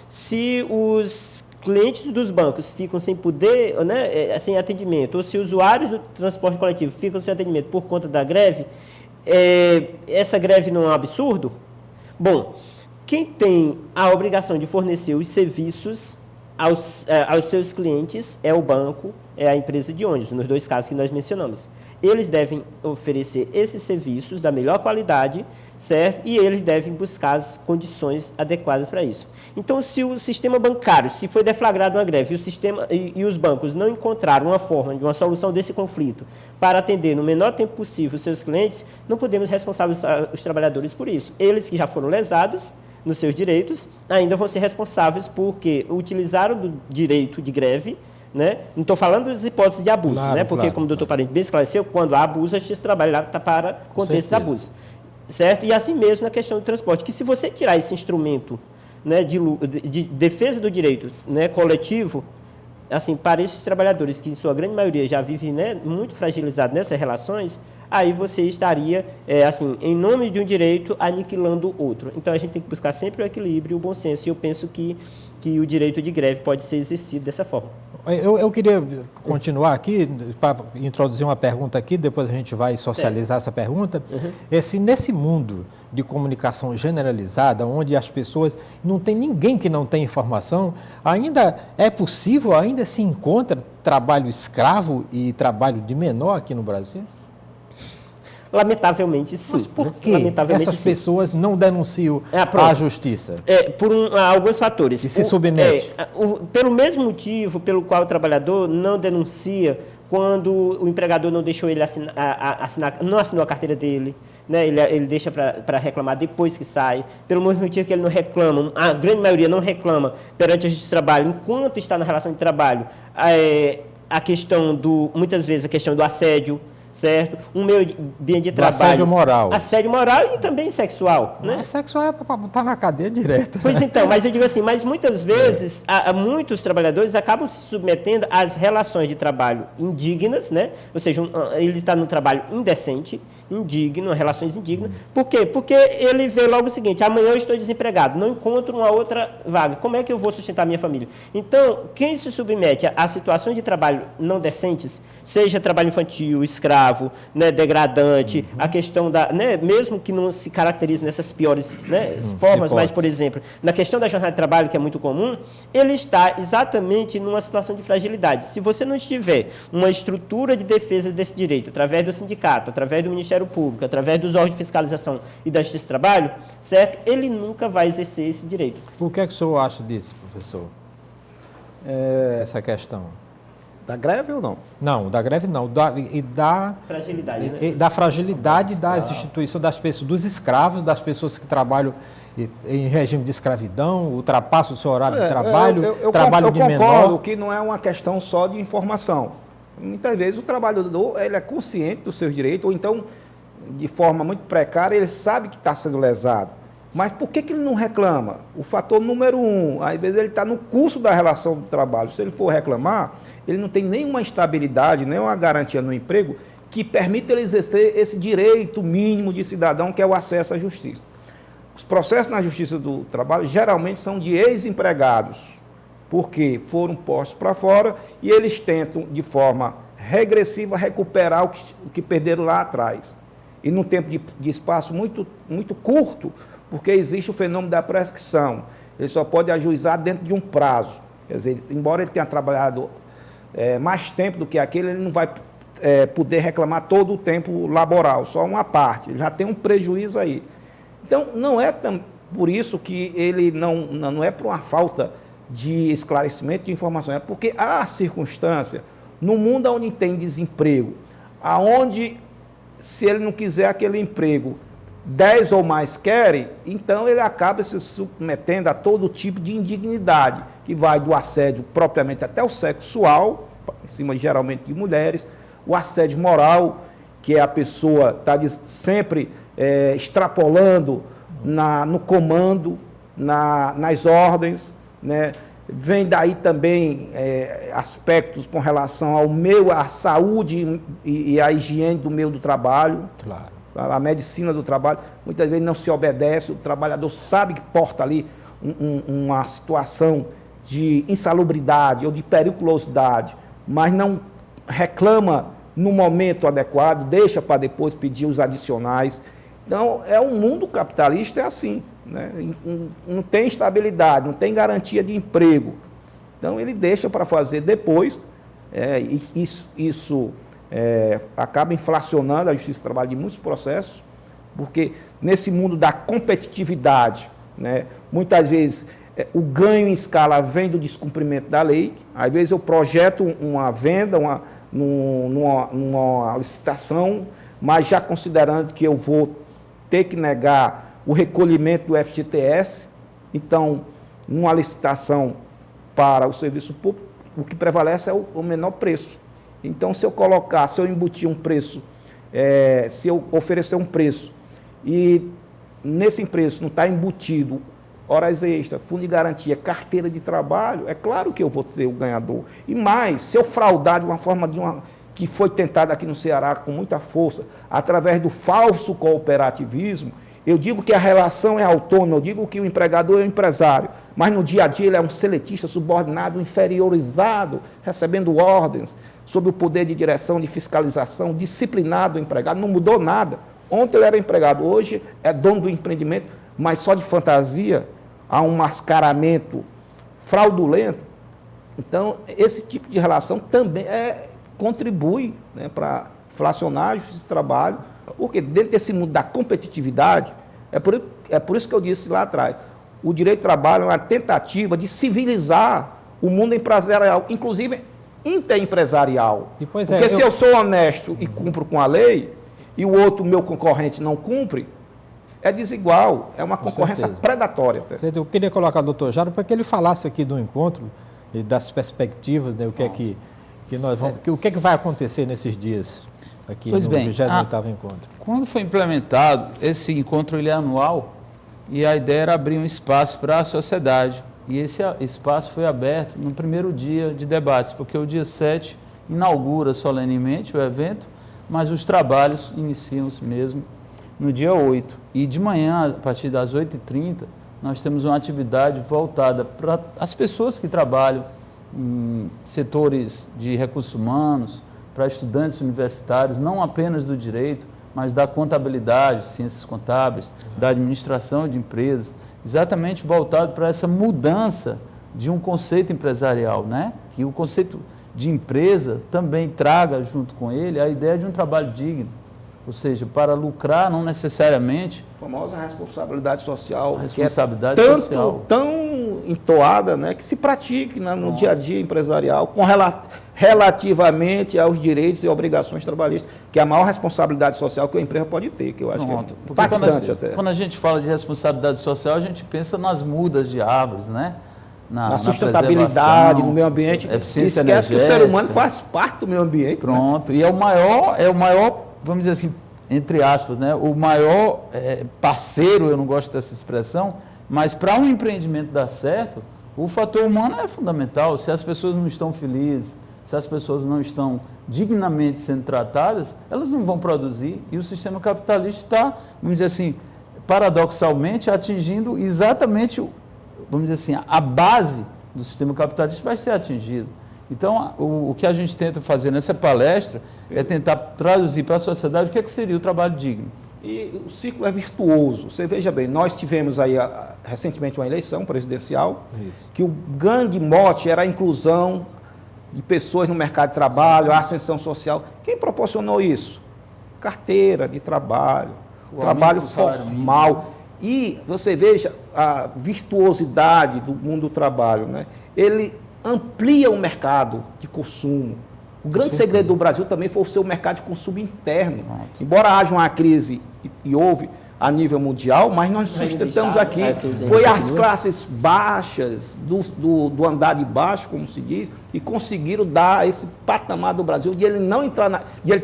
se os clientes dos bancos ficam sem poder, né, sem atendimento, ou se usuários do transporte coletivo ficam sem atendimento por conta da greve, essa greve não é um absurdo? Bom, quem tem a obrigação de fornecer os serviços aos seus clientes é o banco, é a empresa de ônibus, nos dois casos que nós mencionamos. Eles devem oferecer esses serviços da melhor qualidade, certo? E eles devem buscar as condições adequadas para isso. Então, se o sistema bancário, se foi deflagrado uma greve e os bancos não encontraram uma forma de uma solução desse conflito para atender no menor tempo possível os seus clientes, não podemos responsabilizar os trabalhadores por isso. Eles que já foram lesados nos seus direitos, ainda vão ser responsáveis porque utilizaram do direito de greve, né? Não estou falando das hipóteses de abuso, claro, né? Porque, como o doutor Parente bem esclareceu, quando há abuso, a Justiça do Trabalho está para conter esses abusos. Certo? E assim mesmo na questão do transporte, que se você tirar esse instrumento, né, de defesa do direito, né, coletivo, assim, para esses trabalhadores, que em sua grande maioria já vivem, né, muito fragilizados nessas relações, aí você estaria, assim, em nome de um direito, aniquilando outro. Então, a gente tem que buscar sempre o equilíbrio e o bom senso, e eu penso que o direito de greve pode ser exercido dessa forma. Eu queria continuar aqui, para introduzir uma pergunta aqui, depois a gente vai socializar essa pergunta. Se nesse mundo de comunicação generalizada, onde as pessoas, não tem ninguém que não tem informação, ainda é possível, ainda se encontra trabalho escravo e trabalho de menor aqui no Brasil? Lamentavelmente, sim. Mas por que Lamentavelmente, essas sim. pessoas não denunciam à justiça? Por alguns fatores. E se submete? Pelo mesmo motivo pelo qual o trabalhador não denuncia quando o empregador não deixou ele não assinou a carteira dele, né? Ele deixa para reclamar depois que sai. Pelo mesmo motivo que ele não reclama, a grande maioria não reclama perante a justiça de trabalho enquanto está na relação de trabalho. A questão muitas vezes, a questão do assédio, certo? Um meio ambiente de trabalho. Assédio moral. Assédio moral e também sexual, né? Mas sexual é para botar na cadeia direto. Pois então, mas eu digo assim, mas muitas vezes muitos trabalhadores acabam se submetendo às relações de trabalho indignas, né? Ou seja, ele está num trabalho indecente, indigno, relações indignas. Por quê? Porque ele vê logo o seguinte: amanhã eu estou desempregado, não encontro uma outra vaga. Como é que eu vou sustentar minha família? Então, quem se submete a situações de trabalho não decentes, seja trabalho infantil, escravo, né, degradante, a questão né, mesmo que não se caracterize nessas piores, né, formas, mas, por exemplo, na questão da jornada de trabalho, que é muito comum, ele está exatamente numa situação de fragilidade. Se você não tiver uma estrutura de defesa desse direito, através do sindicato, através do Ministério Público, através dos órgãos de fiscalização e da Justiça do Trabalho, certo? Ele nunca vai exercer esse direito. O que é que o senhor acha disso, professor? Essa questão. Da greve ou não? Não, da greve não. Da fragilidade, né? Da fragilidade das instituições, das pessoas, dos escravos, das pessoas que trabalham em regime de escravidão, ultrapassa o seu horário de trabalho, trabalho de menor. Eu concordo que não é uma questão só de informação. Muitas vezes o trabalhador ele é consciente dos seus direitos, ou então, de forma muito precária, ele sabe que está sendo lesado. Mas por que ele não reclama? O fator número 1, às vezes ele está no curso da relação do trabalho. Se ele for reclamar, ele não tem nenhuma estabilidade, nenhuma garantia no emprego que permita ele exercer esse direito mínimo de cidadão, que é o acesso à justiça. Os processos na Justiça do Trabalho geralmente são de ex-empregados, porque foram postos para fora e eles tentam, de forma regressiva, recuperar o que perderam lá atrás. E num tempo de espaço muito, muito curto, porque existe o fenômeno da prescrição. Ele só pode ajuizar dentro de um prazo. Quer dizer, embora ele tenha trabalhado mais tempo do que aquele, ele não vai poder reclamar todo o tempo laboral, só uma parte. Ele já tem um prejuízo aí. Então, não é por isso que ele não é por uma falta de esclarecimento de informação, é porque há circunstância no mundo onde tem desemprego, aonde, se ele não quiser aquele emprego, 10 ou mais querem, então ele acaba se submetendo a todo tipo de indignidade, que vai do assédio propriamente até o sexual, em cima geralmente de mulheres, o assédio moral, que é a pessoa está sempre extrapolando no comando, nas ordens, né? Vem daí também aspectos com relação à saúde e à higiene do meio do trabalho. Claro. A medicina do trabalho, muitas vezes não se obedece, o trabalhador sabe que porta ali uma situação de insalubridade ou de periculosidade, mas não reclama no momento adequado, deixa para depois pedir os adicionais. Então, um mundo capitalista é assim, né? Não tem estabilidade, não tem garantia de emprego. Então, ele deixa para fazer depois, e isso acaba inflacionando a Justiça do Trabalho de muitos processos, porque nesse mundo da competitividade, né, muitas vezes o ganho em escala vem do descumprimento da lei. Às vezes eu projeto uma venda, numa licitação, mas já considerando que eu vou ter que negar o recolhimento do FGTS, então, numa licitação para o serviço público, o que prevalece é o menor preço. Então, se eu embutir um preço, se eu oferecer um preço e nesse preço não está embutido horas extras, fundo de garantia, carteira de trabalho, é claro que eu vou ser o ganhador. E mais, se eu fraudar de uma forma que foi tentada aqui no Ceará com muita força, através do falso cooperativismo, Eu digo que a relação é autônoma, eu digo que o empregador é o empresário, mas no dia a dia ele é um seletista, subordinado, inferiorizado, recebendo ordens, sob o poder de direção, de fiscalização, disciplinado o empregado, não mudou nada. Ontem ele era empregado, hoje é dono do empreendimento, mas só de fantasia, há um mascaramento fraudulento. Então, esse tipo de relação também contribui, né, para inflacionar a justiça do trabalho, porque dentro desse mundo da competitividade, é por isso que eu disse lá atrás, o direito do trabalho é uma tentativa de civilizar o mundo empresarial, inclusive interempresarial. Porque se eu sou honesto e cumpro com a lei, e o outro, meu concorrente, não cumpre, é desigual, é uma concorrência predatória. Eu queria colocar o doutor Jário para que ele falasse aqui do encontro e das perspectivas, né, o que é que nós vamos, o que é que vai acontecer nesses dias aqui no 28º encontro. Quando foi implementado, esse encontro ele é anual e a ideia era abrir um espaço para a sociedade. E esse espaço foi aberto no primeiro dia de debates, porque o dia 7 inaugura solenemente o evento, mas os trabalhos iniciam-se mesmo no dia 8. E de manhã, a partir das 8h30, nós temos uma atividade voltada para as pessoas que trabalham em setores de recursos humanos, para estudantes universitários, não apenas do direito, mas da contabilidade, ciências contábeis, da administração de empresas, exatamente voltado para essa mudança de um conceito empresarial, né? Que o conceito de empresa também traga junto com ele a ideia de um trabalho digno, ou seja, para lucrar não necessariamente... A famosa responsabilidade social, responsabilidade que é social. tão entoada, né, que se pratique, né, no dia a dia empresarial, com relativamente aos direitos e obrigações trabalhistas, que é a maior responsabilidade social que a empresa pode ter, que eu acho que é impactante até. Quando a gente fala de responsabilidade social, a gente pensa nas mudas de árvores, né? Na sustentabilidade, no meio ambiente. Eficiência esquece energética. Que o ser humano faz parte do meio ambiente. Pronto. Né? E é o maior, vamos dizer assim, entre aspas, né? O maior parceiro, eu não gosto dessa expressão, mas para um empreendimento dar certo, o fator humano é fundamental. Se as pessoas não estão felizes, se as pessoas não estão dignamente sendo tratadas, elas não vão produzir. E o sistema capitalista está, vamos dizer assim, paradoxalmente atingindo exatamente, vamos dizer assim, a base do sistema capitalista vai ser atingido. Então, o que a gente tenta fazer nessa palestra é tentar traduzir para a sociedade o que seria o trabalho digno. E o ciclo é virtuoso. Você veja bem, nós tivemos aí recentemente uma eleição presidencial, que o grande mote era a inclusão de pessoas no mercado de trabalho, a ascensão social. Quem proporcionou isso? Carteira de trabalho, trabalho formal. E você veja a virtuosidade do mundo do trabalho, né? Ele amplia o mercado de consumo. O grande segredo do Brasil também foi o seu mercado de consumo interno. Embora haja uma crise, e houve a nível mundial, mas nós sustentamos aqui, foi as classes baixas, do andar de baixo, como se diz, e conseguiram dar esse patamar do Brasil, de ele não entrar de ele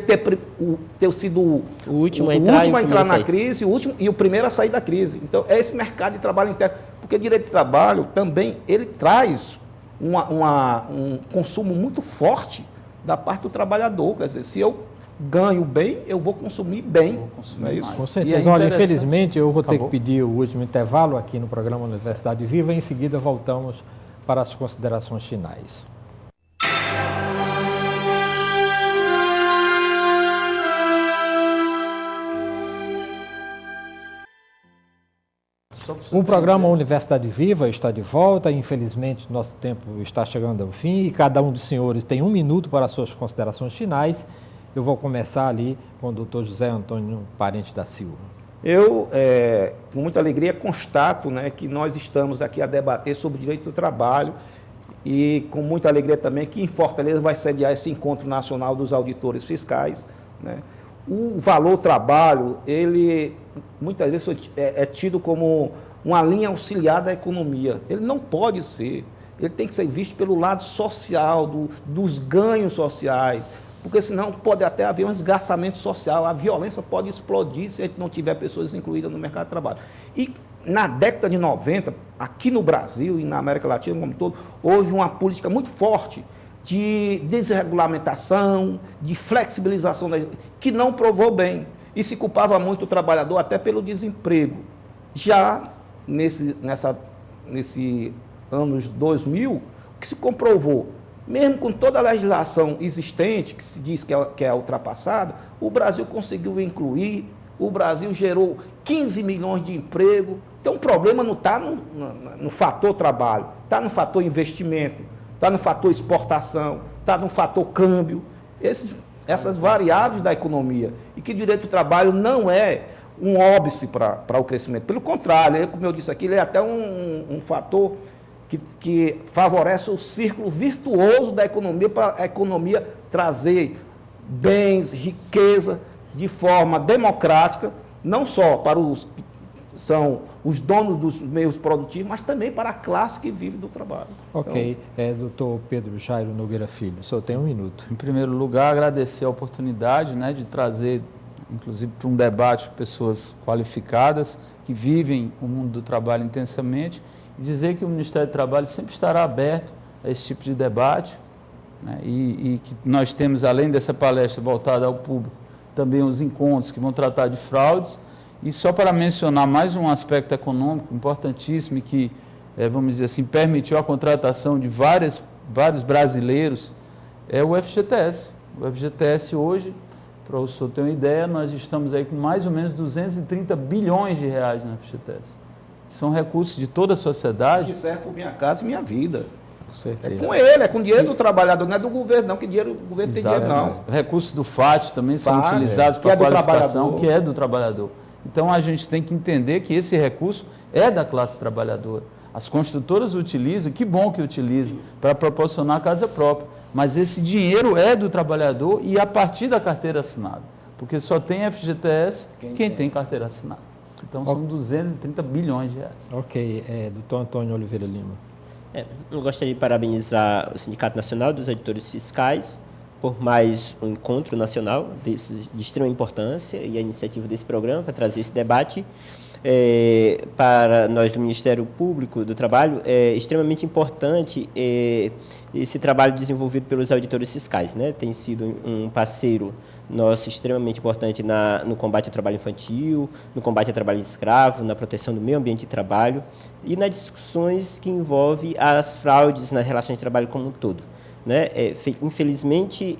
ter sido o último a entrar na crise, e o primeiro a sair da crise. Então, é esse mercado de trabalho interno, porque o direito de trabalho também, ele traz um consumo muito forte da parte do trabalhador. Quer dizer, se eu ganho bem, eu vou consumir bem. Não é isso? Com certeza. Olha, infelizmente, eu vou ter que pedir o último intervalo aqui no programa Universidade Viva. Em seguida, voltamos para as considerações finais. O programa Universidade Viva está de volta. Infelizmente, nosso tempo está chegando ao fim e cada um dos senhores tem 1 minuto para as suas considerações finais. Eu vou começar ali com o doutor José Antônio Parente da Silva. Eu, com muita alegria, constato, né, que nós estamos aqui a debater sobre o direito do trabalho e com muita alegria também que em Fortaleza vai sediar esse encontro nacional dos auditores fiscais, né? O valor trabalho, ele muitas vezes é tido como uma linha auxiliar da economia. Ele não pode ser. Ele tem que ser visto pelo lado social, dos ganhos sociais, porque senão pode até haver um esgarçamento social, a violência pode explodir se a gente não tiver pessoas incluídas no mercado de trabalho. E na década de 90, aqui no Brasil e na América Latina como um todo, houve uma política muito forte de desregulamentação, de flexibilização, que não provou bem. E se culpava muito o trabalhador até pelo desemprego. Já nesse anos 2000, o que se comprovou, mesmo com toda a legislação existente, que se diz que é ultrapassada, o Brasil conseguiu incluir, o Brasil gerou 15 milhões de empregos. Então, o problema não está no fator trabalho, está no fator investimento, está no fator exportação, está no fator câmbio, essas variáveis da economia. E que o direito do trabalho não é um óbice para o crescimento. Pelo contrário, como eu disse aqui, ele é até um fator que favorece o círculo virtuoso da economia, para a economia trazer bens, riqueza, de forma democrática, não só para são os donos dos meios produtivos, mas também para a classe que vive do trabalho. Ok. Doutor Pedro Jairo Nogueira Filho, o senhor tem um minuto. Em primeiro lugar, agradecer a oportunidade, né, de trazer, inclusive, para um debate pessoas qualificadas que vivem o mundo do trabalho intensamente, e dizer que o Ministério do Trabalho sempre estará aberto a esse tipo de debate, né, e que nós temos, além dessa palestra voltada ao público, também os encontros que vão tratar de fraudes. E só para mencionar mais um aspecto econômico importantíssimo e que, vamos dizer assim, permitiu a contratação de vários brasileiros, é o FGTS. O FGTS hoje, para o senhor ter uma ideia, nós estamos aí com mais ou menos 230 bilhões de reais no FGTS. São recursos de toda a sociedade. Que serve por minha casa e minha vida. Com certeza. É com ele, é com dinheiro do trabalhador, não é do governo, não, que dinheiro, o governo tem dinheiro, não. Recursos do FAT também são FAT, utilizados que para é do qualificação, trabalhador. que é do trabalhador. Então, a gente tem que entender que esse recurso é da classe trabalhadora. As construtoras utilizam, que bom que utilizam, para proporcionar casa própria. Mas esse dinheiro é do trabalhador e a partir da carteira assinada. Porque só tem FGTS quem tem carteira assinada. Então, são 230 bilhões de reais. Ok. Doutor Antônio Oliveira Lima. Eu gostaria de parabenizar o Sindicato Nacional dos Auditores Fiscais por mais um encontro nacional de extrema importância e a iniciativa desse programa para trazer esse debate. Para nós do Ministério Público do Trabalho, é extremamente importante esse trabalho desenvolvido pelos auditores fiscais, né? Tem sido um parceiro nosso extremamente importante no combate ao trabalho infantil, no combate ao trabalho escravo, na proteção do meio ambiente de trabalho e nas discussões que envolvem as fraudes nas relações de trabalho como um todo. Né? Infelizmente,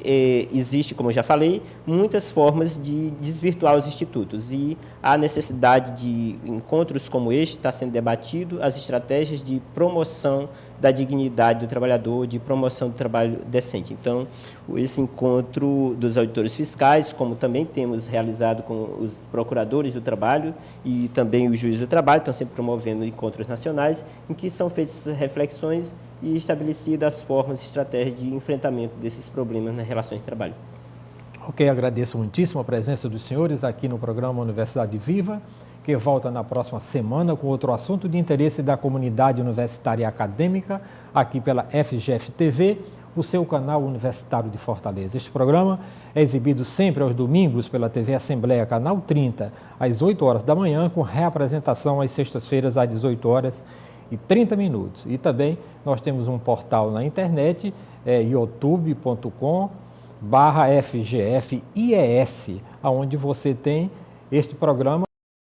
existe, como eu já falei, muitas formas de desvirtuar os institutos e a necessidade de encontros como este está sendo debatido, as estratégias de promoção da dignidade do trabalhador, de promoção do trabalho decente. Então, esse encontro dos auditores fiscais, como também temos realizado com os procuradores do trabalho e também os juízes do trabalho, estão sempre promovendo encontros nacionais em que são feitas reflexões e estabelecidas as formas e estratégias de enfrentamento desses problemas nas relações de trabalho. Ok, agradeço muitíssimo a presença dos senhores aqui no programa Universidade Viva, que volta na próxima semana com outro assunto de interesse da comunidade universitária e acadêmica, aqui pela FGF TV, o seu canal universitário de Fortaleza. Este programa é exibido sempre aos domingos pela TV Assembleia, canal 30, às 8 horas da manhã, com reapresentação às sextas-feiras, às 18 horas e 30 minutos. E também nós temos um portal na internet, youtube.com/FGFIES, onde você tem este programa